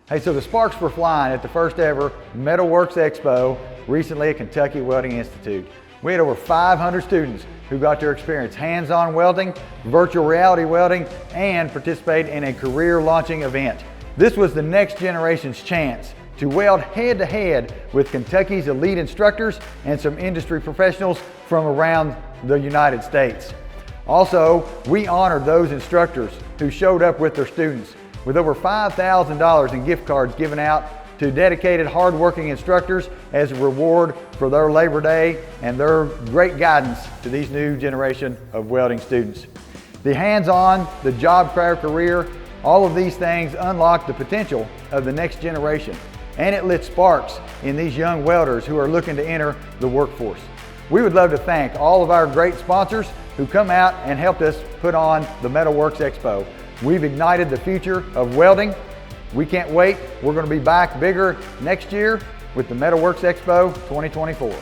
Hey, so the sparks were flying at the first ever Metal Works Expo recently at Kentucky Welding Institute. We had over 500 students who got to experience hands-on welding, virtual reality welding, and participate in a career launching event. This was the next generation's chance to weld head-to-head with Kentucky's elite instructors and some industry professionals from around the United States. Also, we honored those instructors who showed up with their students, with over $5,000 in gift cards given out to dedicated, hard-working instructors as a reward for their Labor Day and their great guidance to these new generation of welding students. The hands-on, the job fair career, all of these things unlock the potential of the next generation, and it lit sparks in these young welders who are looking to enter the workforce. We would love to thank all of our great sponsors who come out and helped us put on the Metal Works Expo. We've ignited the future of welding. We can't wait. We're going to be back bigger next year with the Metal Works Expo 2024.